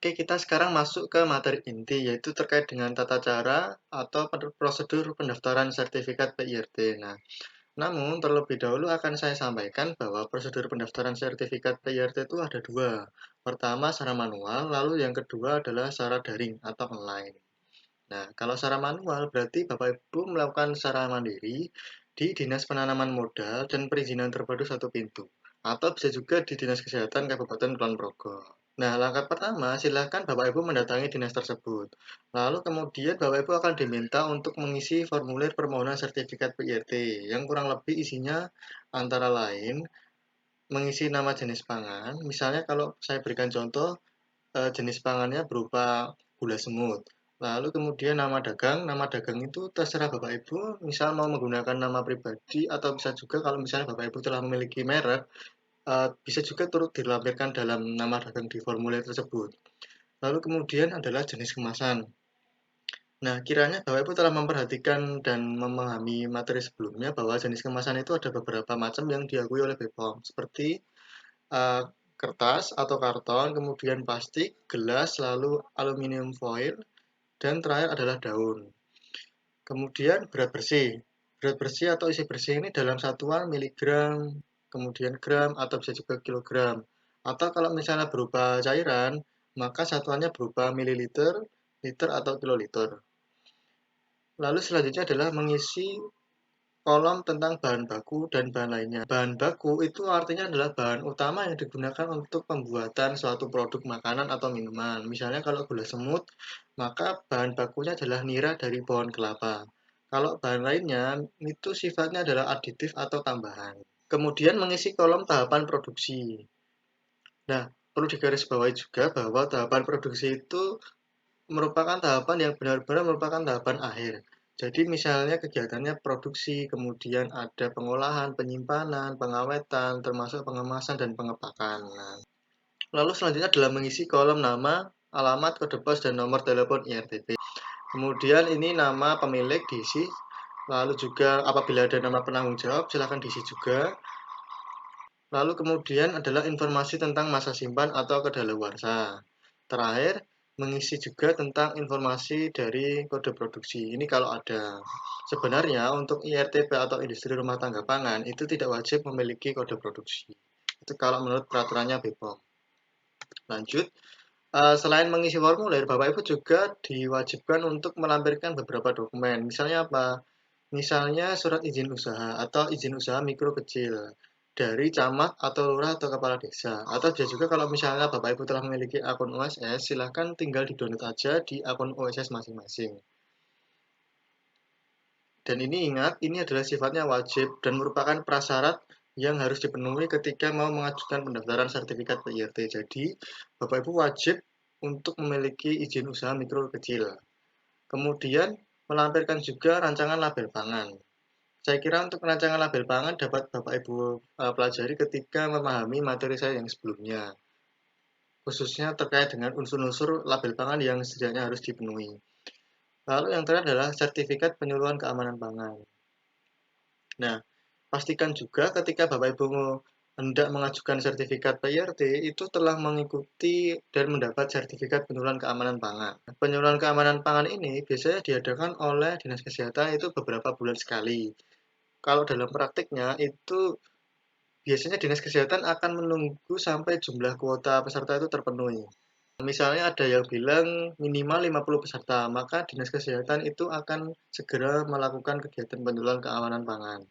Oke, kita sekarang masuk ke materi inti, yaitu terkait dengan tata cara atau prosedur pendaftaran sertifikat PIRT. Nah, namun terlebih dahulu akan saya sampaikan bahwa prosedur pendaftaran sertifikat PIRT itu ada dua. Pertama secara manual, lalu yang kedua adalah secara daring atau online. Nah, kalau secara manual berarti Bapak Ibu melakukan secara mandiri di Dinas Penanaman Modal dan Perizinan Terpadu Satu Pintu, atau bisa juga di Dinas Kesehatan Kabupaten Kulon Progo. Nah, langkah pertama, silakan Bapak Ibu mendatangi dinas tersebut. Lalu kemudian Bapak Ibu akan diminta untuk mengisi formulir permohonan sertifikat PIRT, yang kurang lebih isinya antara lain mengisi nama jenis pangan. Misalnya kalau saya berikan contoh, jenis pangannya berupa gula semut. Lalu kemudian nama dagang itu terserah Bapak Ibu, misal mau menggunakan nama pribadi atau bisa juga kalau misalnya Bapak Ibu telah memiliki merek, bisa juga turut dilampirkan dalam nama dagang di formulir tersebut. Lalu kemudian adalah jenis kemasan. Nah, kiranya Bapak Ibu telah memperhatikan dan memahami materi sebelumnya bahwa jenis kemasan itu ada beberapa macam yang diakui oleh BPOM, seperti uh, kertas atau karton, kemudian plastik, gelas, lalu aluminium foil, dan terakhir adalah daun. Kemudian berat bersih. Berat bersih atau isi bersih ini dalam satuan miligram, kemudian gram, atau bisa juga kilogram. Atau kalau misalnya berupa cairan, maka satuannya berupa mililiter, liter, atau kiloliter. Lalu selanjutnya adalah mengisi kolom tentang bahan baku dan bahan lainnya. Bahan baku itu artinya adalah bahan utama yang digunakan untuk pembuatan suatu produk makanan atau minuman. Misalnya kalau gula semut, maka bahan bakunya adalah nira dari pohon kelapa. Kalau bahan lainnya itu sifatnya adalah aditif atau tambahan. Kemudian mengisi kolom tahapan produksi. Nah, perlu digarisbawahi juga bahwa tahapan produksi itu merupakan tahapan yang benar-benar merupakan tahapan akhir. Jadi misalnya kegiatannya produksi, kemudian ada pengolahan, penyimpanan, pengawetan, termasuk pengemasan dan pengepakan. Nah, lalu selanjutnya adalah mengisi kolom nama, alamat, kode pos, dan nomor telepon IRTP. Kemudian ini nama pemilik diisi, lalu juga apabila ada nama penanggung jawab silahkan diisi juga. Lalu kemudian adalah informasi tentang masa simpan atau kedaluarsa. Terakhir, mengisi juga tentang informasi dari kode produksi. Ini kalau ada. Sebenarnya untuk IRTP atau industri rumah tangga pangan itu tidak wajib memiliki kode produksi. Itu kalau menurut peraturannya BPOM. Lanjut, selain mengisi formulir, Bapak Ibu juga diwajibkan untuk melampirkan beberapa dokumen. Misalnya apa? Misalnya surat izin usaha atau izin usaha mikro kecil dari camat atau lurah atau kepala desa. Atau bisa juga kalau misalnya Bapak Ibu telah memiliki akun OSS, silahkan tinggal di-download aja di akun OSS masing-masing. Dan ini ingat, ini adalah sifatnya wajib dan merupakan prasyarat yang harus dipenuhi ketika mau mengajukan pendaftaran sertifikat PIRT. Jadi, Bapak Ibu wajib untuk memiliki izin usaha mikro kecil. Kemudian, melampirkan juga rancangan label pangan. Saya kira untuk rancangan label pangan dapat Bapak Ibu pelajari ketika memahami materi saya yang sebelumnya, khususnya terkait dengan unsur-unsur label pangan yang setidaknya harus dipenuhi. Lalu yang terakhir adalah sertifikat penyuluhan keamanan pangan. Nah, pastikan juga ketika Bapak Ibu hendak mengajukan sertifikat PIRT itu telah mengikuti dan mendapat sertifikat penyuluhan keamanan pangan. Penyuluhan keamanan pangan ini biasanya diadakan oleh Dinas Kesehatan itu beberapa bulan sekali. Kalau dalam praktiknya itu biasanya Dinas Kesehatan akan menunggu sampai jumlah kuota peserta itu terpenuhi. Misalnya ada yang bilang minimal 50 peserta, maka Dinas Kesehatan itu akan segera melakukan kegiatan penyuluhan keamanan pangan.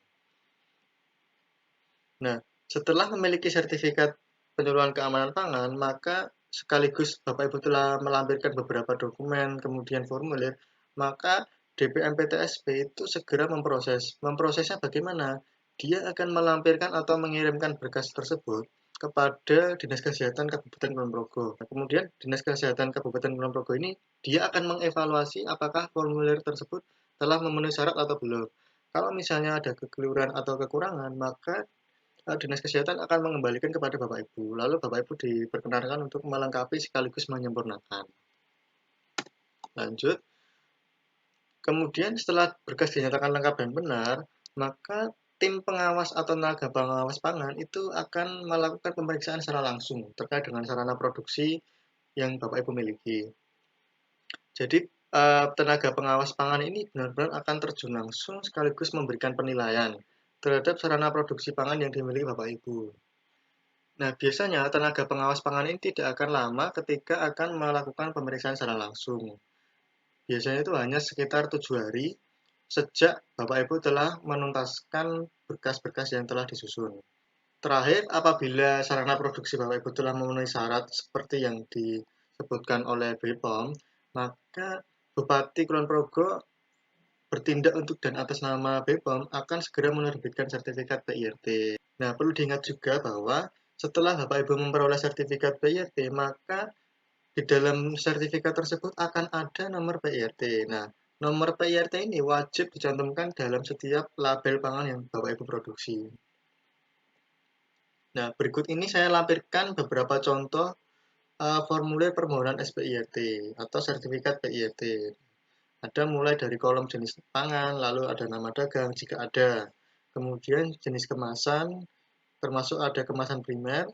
Nah, setelah memiliki sertifikat penyuluhan keamanan pangan, maka sekaligus Bapak Ibu telah melampirkan beberapa dokumen, kemudian formulir, maka DPMPTSP itu segera memproses. Memprosesnya bagaimana? Dia akan melampirkan atau mengirimkan berkas tersebut kepada Dinas Kesehatan Kabupaten Kulon Progo. Kemudian Dinas Kesehatan Kabupaten Kulon Progo ini dia akan mengevaluasi apakah formulir tersebut telah memenuhi syarat atau belum. Kalau misalnya ada kekeliruan atau kekurangan, maka Dinas Kesehatan akan mengembalikan kepada Bapak Ibu. Lalu Bapak Ibu diperkenankan untuk melengkapi sekaligus menyempurnakan. Lanjut. Kemudian setelah berkas dinyatakan lengkap dan benar, maka tim pengawas atau tenaga pengawas pangan itu akan melakukan pemeriksaan secara langsung terkait dengan sarana produksi yang Bapak Ibu miliki. Jadi tenaga pengawas pangan ini benar-benar akan terjun langsung sekaligus memberikan penilaian terhadap sarana produksi pangan yang dimiliki Bapak Ibu. Nah, biasanya tenaga pengawas pangan ini tidak akan lama ketika akan melakukan pemeriksaan secara langsung. Biasanya itu hanya sekitar 7 hari sejak Bapak Ibu telah menuntaskan berkas-berkas yang telah disusun. Terakhir, apabila sarana produksi Bapak Ibu telah memenuhi syarat seperti yang disebutkan oleh BPOM, maka Bupati Kulon Progo bertindak untuk dan atas nama BPOM akan segera menerbitkan sertifikat PIRT. Nah, perlu diingat juga bahwa setelah Bapak Ibu memperoleh sertifikat PIRT, maka di dalam sertifikat tersebut akan ada nomor PIRT. Nah, nomor PIRT ini wajib dicantumkan dalam setiap label pangan yang Bapak Ibu produksi. Nah, berikut ini saya lampirkan beberapa contoh formulir permohonan SPIRT atau sertifikat PIRT. Ada mulai dari kolom jenis pangan, lalu ada nama dagang jika ada. Kemudian jenis kemasan, termasuk ada kemasan primer,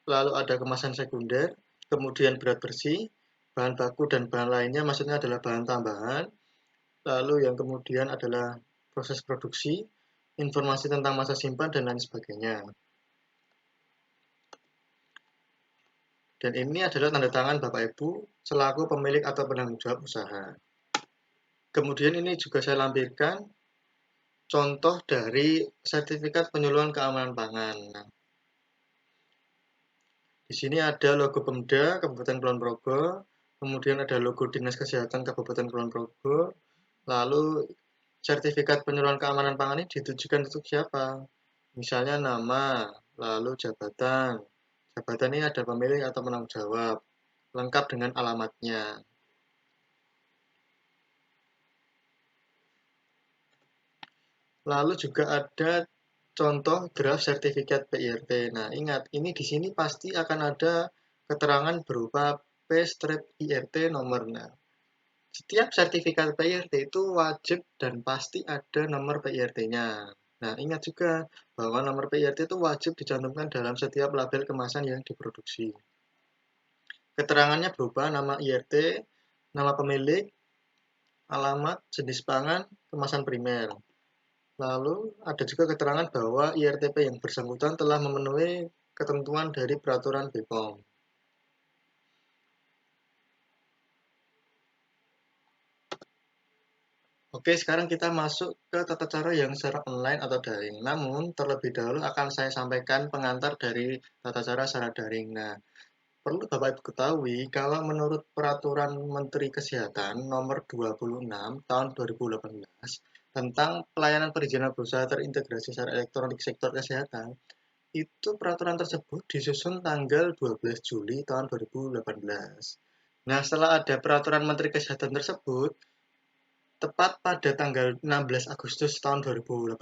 lalu ada kemasan sekunder, kemudian berat bersih, bahan baku dan bahan lainnya maksudnya adalah bahan tambahan, lalu yang kemudian adalah proses produksi, informasi tentang masa simpan, dan lain sebagainya. Dan ini adalah tanda tangan Bapak Ibu selaku pemilik atau penanggung jawab usaha. Kemudian ini juga saya lampirkan contoh dari sertifikat penyuluhan keamanan pangan. Nah, di sini ada logo Pemda Kabupaten Kulon Progo, kemudian ada logo Dinas Kesehatan Kabupaten Kulon Progo, lalu sertifikat penyuluhan keamanan pangan ini ditujukan untuk siapa? Misalnya nama, lalu jabatan. Jabatan ini ada pemilik atau penanggung jawab, lengkap dengan alamatnya. Lalu juga ada contoh draft sertifikat PIRT. Nah, ingat, ini di sini pasti akan ada keterangan berupa P-IRT nomor. Nah, setiap sertifikat PIRT itu wajib dan pasti ada nomor PIRT-nya. Nah, ingat juga bahwa nomor PIRT itu wajib dicantumkan dalam setiap label kemasan yang diproduksi. Keterangannya berupa nama IRT, nama pemilik, alamat, jenis pangan, kemasan primer. Lalu ada juga keterangan bahwa IRTP yang bersangkutan telah memenuhi ketentuan dari peraturan BPOM. Oke, sekarang kita masuk ke tata cara yang secara online atau daring. Namun, terlebih dahulu akan saya sampaikan pengantar dari tata cara secara daring. Nah, perlu Bapak Ibu ketahui kalau menurut Peraturan Menteri Kesehatan Nomor 26 Tahun 2018 tentang pelayanan perizinan berusaha terintegrasi secara elektronik sektor kesehatan, itu peraturan tersebut disusun tanggal 12 Juli tahun 2018. Nah, setelah ada peraturan Menteri Kesehatan tersebut, tepat pada tanggal 16 Agustus tahun 2018,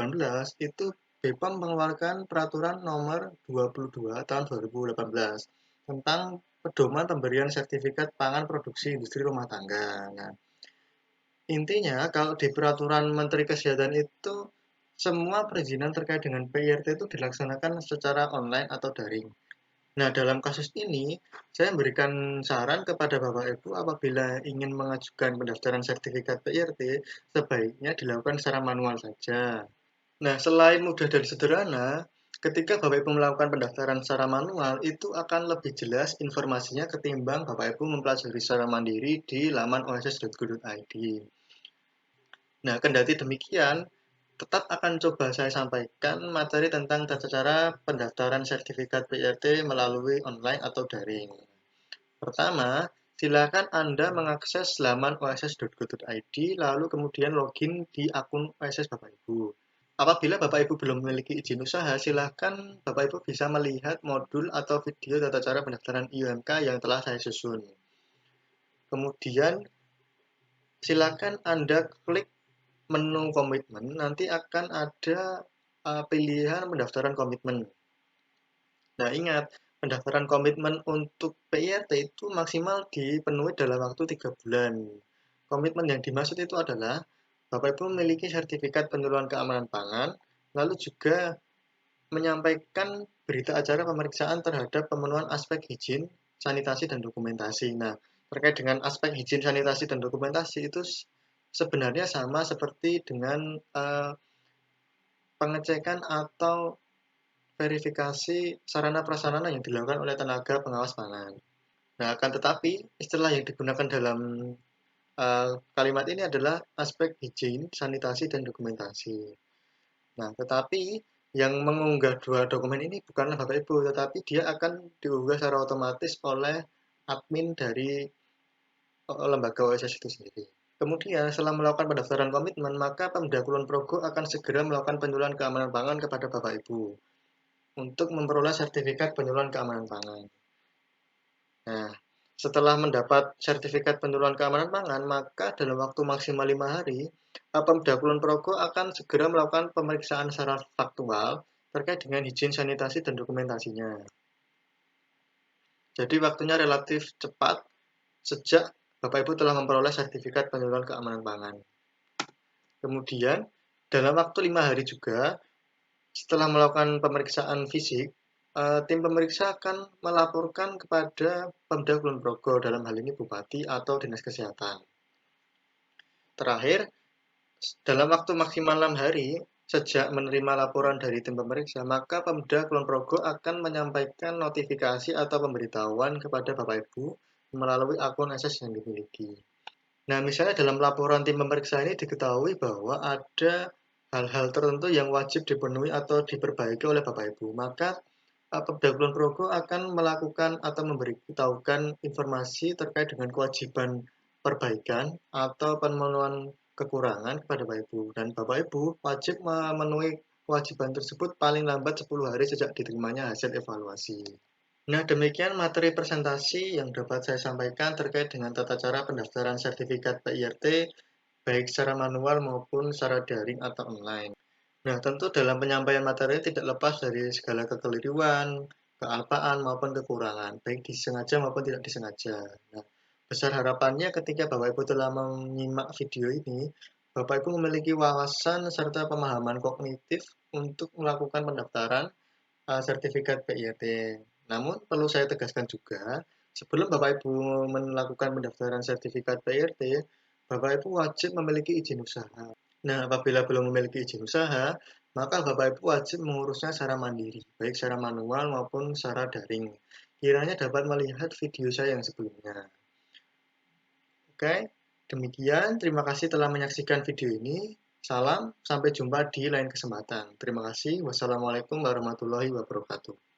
itu BPOM mengeluarkan peraturan nomor 22 tahun 2018 tentang pedoman pemberian sertifikat pangan produksi industri rumah tangga. Nah, intinya kalau di peraturan Menteri Kesehatan itu semua perizinan terkait dengan PIRT itu dilaksanakan secara online atau daring. Nah, dalam kasus ini, saya memberikan saran kepada Bapak Ibu apabila ingin mengajukan pendaftaran sertifikat PIRT, sebaiknya dilakukan secara manual saja. Nah, selain mudah dan sederhana, ketika Bapak Ibu melakukan pendaftaran secara manual, itu akan lebih jelas informasinya ketimbang Bapak Ibu mempelajari secara mandiri di laman oss.go.id. Nah, kendati demikian, tetap akan coba saya sampaikan materi tentang tata cara pendaftaran sertifikat PIRT melalui online atau daring. Pertama, silakan Anda mengakses laman oss.go.id lalu kemudian login di akun OSS Bapak Ibu. Apabila Bapak Ibu belum memiliki izin usaha, silakan Bapak Ibu bisa melihat modul atau video tata cara pendaftaran IUMK yang telah saya susun. Kemudian, silakan Anda klik menu komitmen, nanti akan ada pilihan pendaftaran komitmen. Nah, ingat, pendaftaran komitmen untuk PIRT itu maksimal dipenuhi dalam waktu 3 bulan. Komitmen yang dimaksud itu adalah Bapak Ibu memiliki sertifikat penyuluhan keamanan pangan, lalu juga menyampaikan berita acara pemeriksaan terhadap pemenuhan aspek izin sanitasi dan dokumentasi. Nah, terkait dengan aspek izin sanitasi dan dokumentasi itu sebenarnya sama seperti dengan pengecekan atau verifikasi sarana prasarana yang dilakukan oleh tenaga pengawas pangan. Nah, akan tetapi istilah yang digunakan dalam kalimat ini adalah aspek izin, sanitasi, dan dokumentasi. Nah, tetapi yang mengunggah dua dokumen ini bukanlah Bapak Ibu, tetapi dia akan diunggah secara otomatis oleh admin dari lembaga OSS itu sendiri. Kemudian setelah melakukan pendaftaran komitmen, maka Pemda Kulon Progo akan segera melakukan penyuluhan keamanan pangan kepada Bapak Ibu untuk memperoleh sertifikat penyuluhan keamanan pangan. Nah, setelah mendapat sertifikat penyuluhan keamanan pangan, maka dalam waktu maksimal 5 hari, Pemda Kulon Progo akan segera melakukan pemeriksaan secara faktual terkait dengan izin sanitasi dan dokumentasinya. Jadi waktunya relatif cepat sejak Bapak Ibu telah memperoleh sertifikat penyuluhan keamanan pangan. Kemudian, dalam waktu 5 hari juga, setelah melakukan pemeriksaan fisik, tim pemeriksa akan melaporkan kepada Pemda Kulon Progo, dalam hal ini Bupati atau Dinas Kesehatan. Terakhir, dalam waktu maksimal 6 hari sejak menerima laporan dari tim pemeriksa, maka Pemda Kulon Progo akan menyampaikan notifikasi atau pemberitahuan kepada Bapak Ibu melalui akun SS yang dimiliki. Nah, misalnya dalam laporan tim pemeriksa ini diketahui bahwa ada hal-hal tertentu yang wajib dipenuhi atau diperbaiki oleh Bapak Ibu, maka Pemda Kulon Progo akan melakukan atau memberitahukan informasi terkait dengan kewajiban perbaikan atau pemenuhan kekurangan kepada Bapak Ibu. Dan Bapak Ibu wajib memenuhi kewajiban tersebut paling lambat 10 hari sejak diterimanya hasil evaluasi. Nah, demikian materi presentasi yang dapat saya sampaikan terkait dengan tata cara pendaftaran sertifikat PIRT, baik secara manual maupun secara daring atau online. Nah, tentu dalam penyampaian materi tidak lepas dari segala kekeliruan, kealpaan, maupun kekurangan, baik disengaja maupun tidak disengaja. Nah, besar harapannya ketika Bapak Ibu telah menyimak video ini, Bapak Ibu memiliki wawasan serta pemahaman kognitif untuk melakukan pendaftaran sertifikat PIRT. Namun perlu saya tegaskan juga, sebelum Bapak Ibu melakukan pendaftaran sertifikat PIRT, Bapak Ibu wajib memiliki izin usaha. Nah, apabila belum memiliki izin usaha, maka Bapak Ibu wajib mengurusnya secara mandiri, baik secara manual maupun secara daring. Kiranya dapat melihat video saya yang sebelumnya. Oke, demikian. Terima kasih telah menyaksikan video ini. Salam, sampai jumpa di lain kesempatan. Terima kasih. Wassalamualaikum warahmatullahi wabarakatuh.